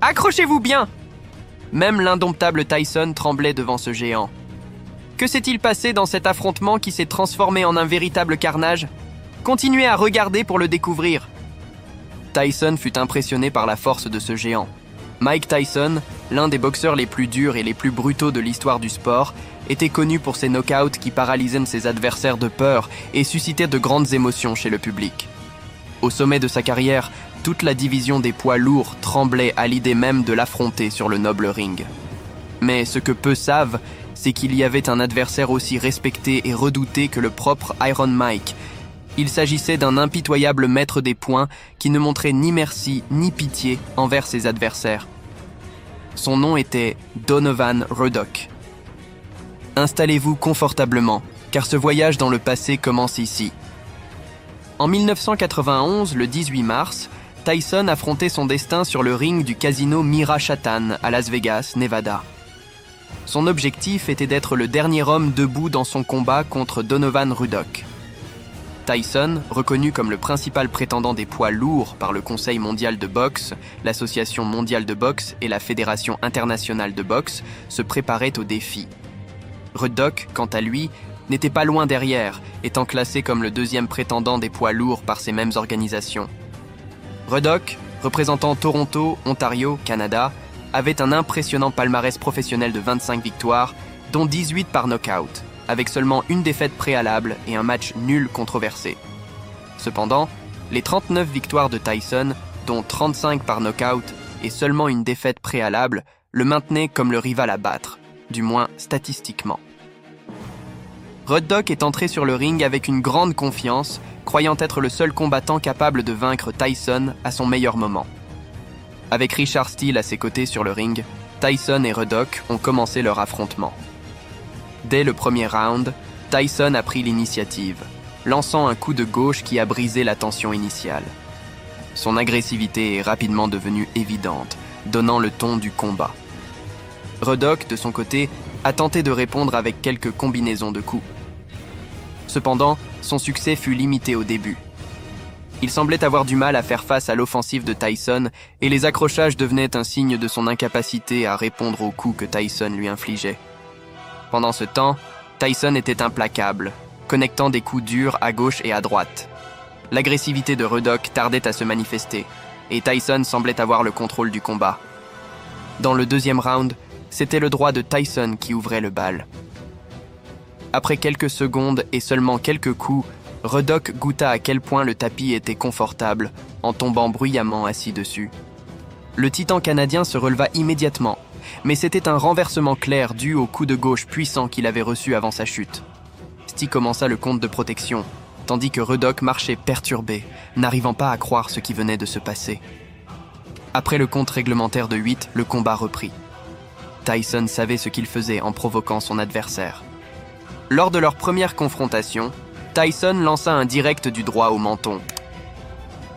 Accrochez-vous bien !» Même l'indomptable Tyson tremblait devant ce géant. Que s'est-il passé dans cet affrontement qui s'est transformé en un véritable carnage? Continuez à regarder pour le découvrir. Tyson fut impressionné par la force de ce géant. Mike Tyson, l'un des boxeurs les plus durs et les plus brutaux de l'histoire du sport, était connu pour ses knockouts qui paralysaient ses adversaires de peur et suscitaient de grandes émotions chez le public. Au sommet de sa carrière, toute la division des poids lourds tremblait à l'idée même de l'affronter sur le noble ring. Mais ce que peu savent, c'est qu'il y avait un adversaire aussi respecté et redouté que le propre Iron Mike. Il s'agissait d'un impitoyable maître des poings qui ne montrait ni merci ni pitié envers ses adversaires. Son nom était Donovan Ruddock. Installez-vous confortablement, car ce voyage dans le passé commence ici. En 1991, le 18 mars, Tyson affrontait son destin sur le ring du casino Mira Chatan à Las Vegas, Nevada. Son objectif était d'être le dernier homme debout dans son combat contre Donovan Ruddock. Tyson, reconnu comme le principal prétendant des poids lourds par le Conseil mondial de boxe, l'Association mondiale de boxe et la Fédération internationale de boxe, se préparait au défi. Ruddock, quant à lui, n'était pas loin derrière, étant classé comme le deuxième prétendant des poids lourds par ces mêmes organisations. Ruddock, représentant Toronto, Ontario, Canada, avait un impressionnant palmarès professionnel de 25 victoires, dont 18 par knockout, avec seulement une défaite préalable et un match nul controversé. Cependant, les 39 victoires de Tyson, dont 35 par knockout et seulement une défaite préalable, le maintenaient comme le rival à battre, du moins statistiquement. Ruddock est entré sur le ring avec une grande confiance, croyant être le seul combattant capable de vaincre Tyson à son meilleur moment. Avec Richard Steele à ses côtés sur le ring, Tyson et Ruddock ont commencé leur affrontement. Dès le premier round, Tyson a pris l'initiative, lançant un coup de gauche qui a brisé la tension initiale. Son agressivité est rapidement devenue évidente, donnant le ton du combat. Ruddock, de son côté, a tenté de répondre avec quelques combinaisons de coups. Cependant, son succès fut limité au début. Il semblait avoir du mal à faire face à l'offensive de Tyson et les accrochages devenaient un signe de son incapacité à répondre aux coups que Tyson lui infligeait. Pendant ce temps, Tyson était implacable, connectant des coups durs à gauche et à droite. L'agressivité de Ruddock tardait à se manifester, et Tyson semblait avoir le contrôle du combat. Dans le deuxième round, c'était le droit de Tyson qui ouvrait le bal. Après quelques secondes et seulement quelques coups, Ruddock goûta à quel point le tapis était confortable, en tombant bruyamment assis dessus. Le titan canadien se releva immédiatement, mais c'était un renversement clair dû au coup de gauche puissant qu'il avait reçu avant sa chute. Sti commença le compte de protection, tandis que Ruddock marchait perturbé, n'arrivant pas à croire ce qui venait de se passer. Après le compte réglementaire de 8, le combat reprit. Tyson savait ce qu'il faisait en provoquant son adversaire. Lors de leur première confrontation, Tyson lança un direct du droit au menton.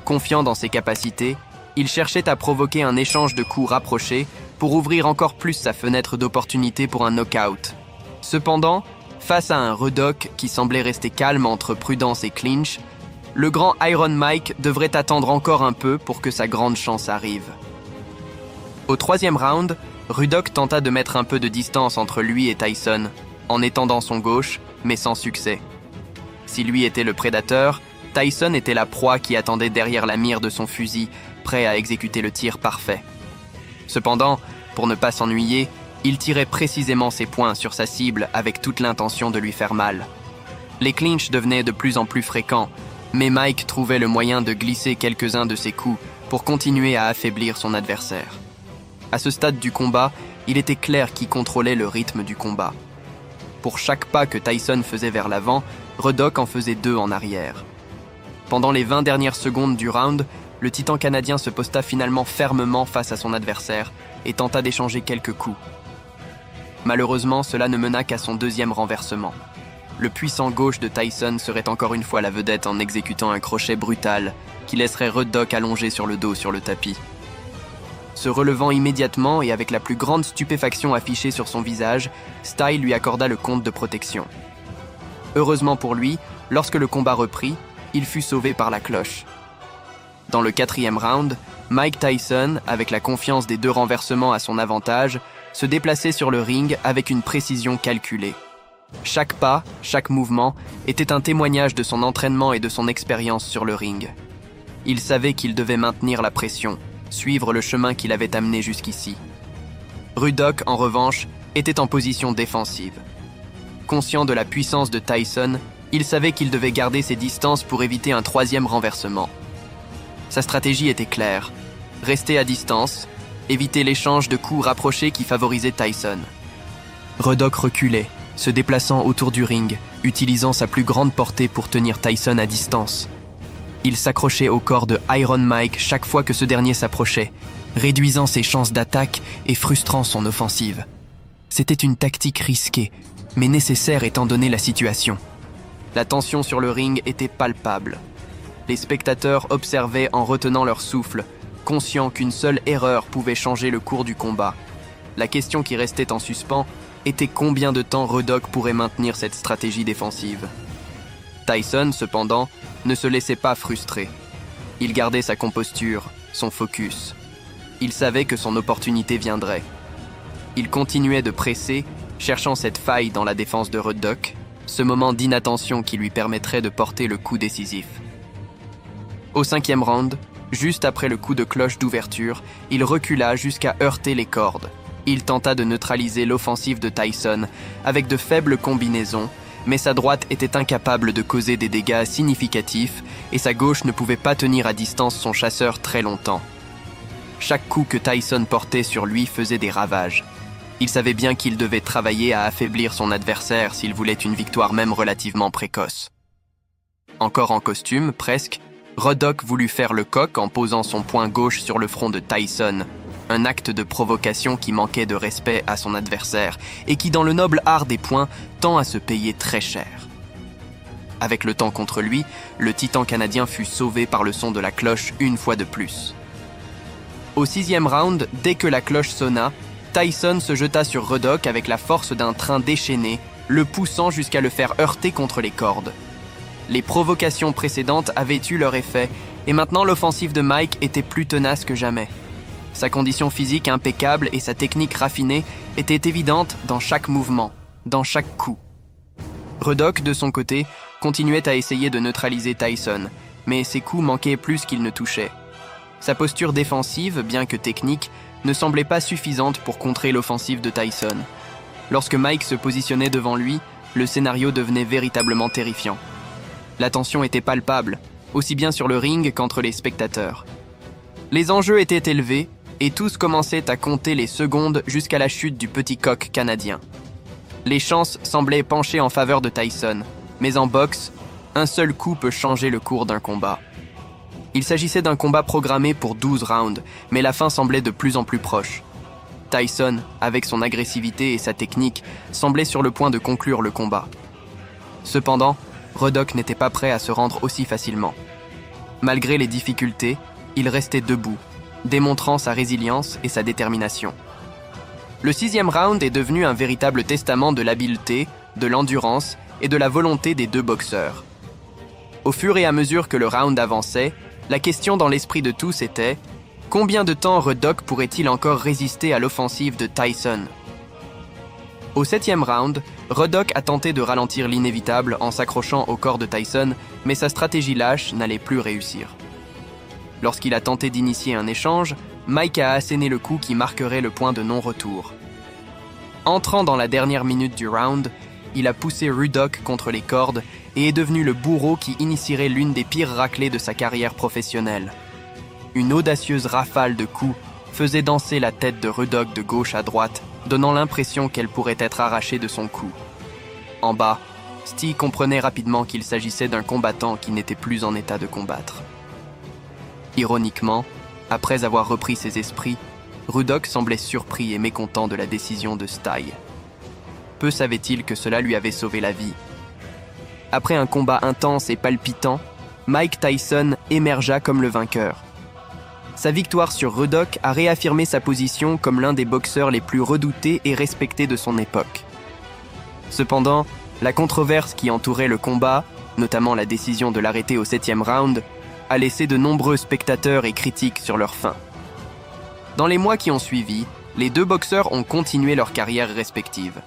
Confiant dans ses capacités, il cherchait à provoquer un échange de coups rapprochés pour ouvrir encore plus sa fenêtre d'opportunité pour un knockout. Cependant, face à un Ruddock qui semblait rester calme entre prudence et clinch, le grand Iron Mike devrait attendre encore un peu pour que sa grande chance arrive. Au troisième round, Ruddock tenta de mettre un peu de distance entre lui et Tyson, en étendant son gauche, mais sans succès. Si lui était le prédateur, Tyson était la proie qui attendait derrière la mire de son fusil, prêt à exécuter le tir parfait. Cependant, pour ne pas s'ennuyer, il tirait précisément ses poings sur sa cible avec toute l'intention de lui faire mal. Les clinches devenaient de plus en plus fréquents, mais Mike trouvait le moyen de glisser quelques-uns de ses coups pour continuer à affaiblir son adversaire. À ce stade du combat, il était clair qui contrôlait le rythme du combat. Pour chaque pas que Tyson faisait vers l'avant, Ruddock en faisait 2 en arrière. Pendant les 20 dernières secondes du round, le titan canadien se posta finalement fermement face à son adversaire et tenta d'échanger quelques coups. Malheureusement, cela ne mena qu'à son deuxième renversement. Le puissant gauche de Tyson serait encore une fois la vedette en exécutant un crochet brutal qui laisserait Ruddock allongé sur le dos sur le tapis. Se relevant immédiatement et avec la plus grande stupéfaction affichée sur son visage, Style lui accorda le compte de protection. Heureusement pour lui, lorsque le combat reprit, il fut sauvé par la cloche. Dans le 4e round, Mike Tyson, avec la confiance des deux renversements à son avantage, se déplaçait sur le ring avec une précision calculée. Chaque pas, chaque mouvement était un témoignage de son entraînement et de son expérience sur le ring. Il savait qu'il devait maintenir la pression, suivre le chemin qui l'avait amené jusqu'ici. Ruddock, en revanche, était en position défensive. Conscient de la puissance de Tyson, il savait qu'il devait garder ses distances pour éviter un troisième renversement. Sa stratégie était claire. Rester à distance, éviter l'échange de coups rapprochés qui favorisait Tyson. Ruddock reculait, se déplaçant autour du ring, utilisant sa plus grande portée pour tenir Tyson à distance. Il s'accrochait au corps de Iron Mike chaque fois que ce dernier s'approchait, réduisant ses chances d'attaque et frustrant son offensive. C'était une tactique risquée, mais nécessaire étant donné la situation. La tension sur le ring était palpable. Les spectateurs observaient en retenant leur souffle, conscients qu'une seule erreur pouvait changer le cours du combat. La question qui restait en suspens était combien de temps Ruddock pourrait maintenir cette stratégie défensive. Tyson, cependant, ne se laissait pas frustrer. Il gardait sa composture, son focus. Il savait que son opportunité viendrait. Il continuait de presser, cherchant cette faille dans la défense de Ruddock, ce moment d'inattention qui lui permettrait de porter le coup décisif. Au 5e round, juste après le coup de cloche d'ouverture, il recula jusqu'à heurter les cordes. Il tenta de neutraliser l'offensive de Tyson avec de faibles combinaisons, mais sa droite était incapable de causer des dégâts significatifs et sa gauche ne pouvait pas tenir à distance son chasseur très longtemps. Chaque coup que Tyson portait sur lui faisait des ravages. Il savait bien qu'il devait travailler à affaiblir son adversaire s'il voulait une victoire même relativement précoce. Encore en costume, presque, Ruddock voulut faire le coq en posant son poing gauche sur le front de Tyson, un acte de provocation qui manquait de respect à son adversaire et qui, dans le noble art des poings, tend à se payer très cher. Avec le temps contre lui, le titan canadien fut sauvé par le son de la cloche une fois de plus. Au 6e round, dès que la cloche sonna, Tyson se jeta sur Ruddock avec la force d'un train déchaîné, le poussant jusqu'à le faire heurter contre les cordes. Les provocations précédentes avaient eu leur effet, et maintenant l'offensive de Mike était plus tenace que jamais. Sa condition physique impeccable et sa technique raffinée étaient évidentes dans chaque mouvement, dans chaque coup. Ruddock, de son côté, continuait à essayer de neutraliser Tyson, mais ses coups manquaient plus qu'ils ne touchaient. Sa posture défensive, bien que technique, ne semblait pas suffisante pour contrer l'offensive de Tyson. Lorsque Mike se positionnait devant lui, le scénario devenait véritablement terrifiant. La tension était palpable, aussi bien sur le ring qu'entre les spectateurs. Les enjeux étaient élevés, et tous commençaient à compter les secondes jusqu'à la chute du petit coq canadien. Les chances semblaient pencher en faveur de Tyson, mais en boxe, un seul coup peut changer le cours d'un combat. Il s'agissait d'un combat programmé pour 12 rounds, mais la fin semblait de plus en plus proche. Tyson, avec son agressivité et sa technique, semblait sur le point de conclure le combat. Cependant, Ruddock n'était pas prêt à se rendre aussi facilement. Malgré les difficultés, il restait debout, démontrant sa résilience et sa détermination. Le 6e round est devenu un véritable testament de l'habileté, de l'endurance et de la volonté des deux boxeurs. Au fur et à mesure que le round avançait, la question dans l'esprit de tous était « Combien de temps Ruddock pourrait-il encore résister à l'offensive de Tyson ?» Au 7e round, Ruddock a tenté de ralentir l'inévitable en s'accrochant au corps de Tyson, mais sa stratégie lâche n'allait plus réussir. Lorsqu'il a tenté d'initier un échange, Mike a asséné le coup qui marquerait le point de non-retour. Entrant dans la dernière minute du round, il a poussé Ruddock contre les cordes et est devenu le bourreau qui initierait l'une des pires raclées de sa carrière professionnelle. Une audacieuse rafale de coups faisait danser la tête de Ruddock de gauche à droite, donnant l'impression qu'elle pourrait être arrachée de son cou. En bas, Steve comprenait rapidement qu'il s'agissait d'un combattant qui n'était plus en état de combattre. Ironiquement, après avoir repris ses esprits, Ruddock semblait surpris et mécontent de la décision de Steve. Peu savait-il que cela lui avait sauvé la vie. Après un combat intense et palpitant, Mike Tyson émergea comme le vainqueur. Sa victoire sur Ruddock a réaffirmé sa position comme l'un des boxeurs les plus redoutés et respectés de son époque. Cependant, la controverse qui entourait le combat, notamment la décision de l'arrêter au 7e round, a laissé de nombreux spectateurs et critiques sur leur faim. Dans les mois qui ont suivi, les deux boxeurs ont continué leur carrière respective.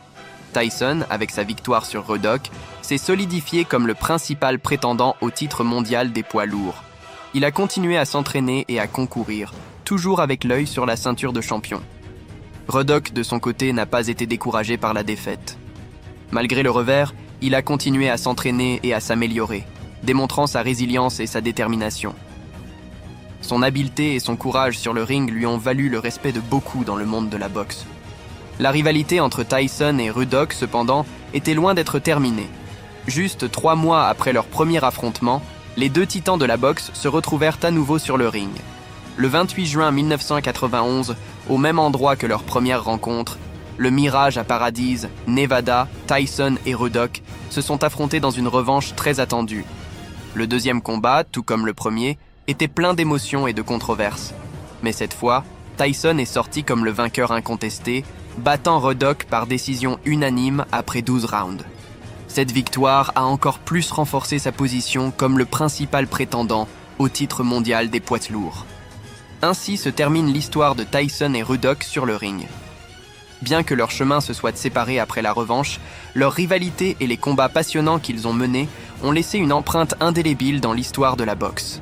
Tyson, avec sa victoire sur Ruddock, s'est solidifié comme le principal prétendant au titre mondial des poids lourds. Il a continué à s'entraîner et à concourir, toujours avec l'œil sur la ceinture de champion. Ruddock, de son côté, n'a pas été découragé par la défaite. Malgré le revers, il a continué à s'entraîner et à s'améliorer, démontrant sa résilience et sa détermination. Son habileté et son courage sur le ring lui ont valu le respect de beaucoup dans le monde de la boxe. La rivalité entre Tyson et Ruddock, cependant, était loin d'être terminée. Juste 3 mois après leur premier affrontement, les deux titans de la boxe se retrouvèrent à nouveau sur le ring. Le 28 juin 1991, au même endroit que leur première rencontre, le Mirage à Paradise, Nevada, Tyson et Ruddock se sont affrontés dans une revanche très attendue. Le deuxième combat, tout comme le premier, était plein d'émotions et de controverses. Mais cette fois, Tyson est sorti comme le vainqueur incontesté, battant Ruddock par décision unanime après 12 rounds. Cette victoire a encore plus renforcé sa position comme le principal prétendant au titre mondial des poids lourds. Ainsi se termine l'histoire de Tyson et Ruddock sur le ring. Bien que leurs chemins se soient séparés après la revanche, leur rivalité et les combats passionnants qu'ils ont menés ont laissé une empreinte indélébile dans l'histoire de la boxe.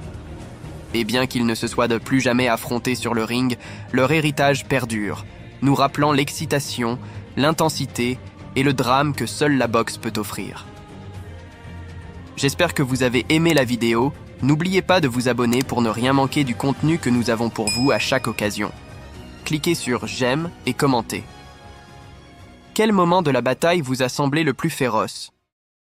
Et bien qu'ils ne se soient de plus jamais affrontés sur le ring, leur héritage perdure, nous rappelant l'excitation, l'intensité et le drame que seule la boxe peut offrir. J'espère que vous avez aimé la vidéo. N'oubliez pas de vous abonner pour ne rien manquer du contenu que nous avons pour vous à chaque occasion. Cliquez sur j'aime et commentez. Quel moment de la bataille vous a semblé le plus féroce ?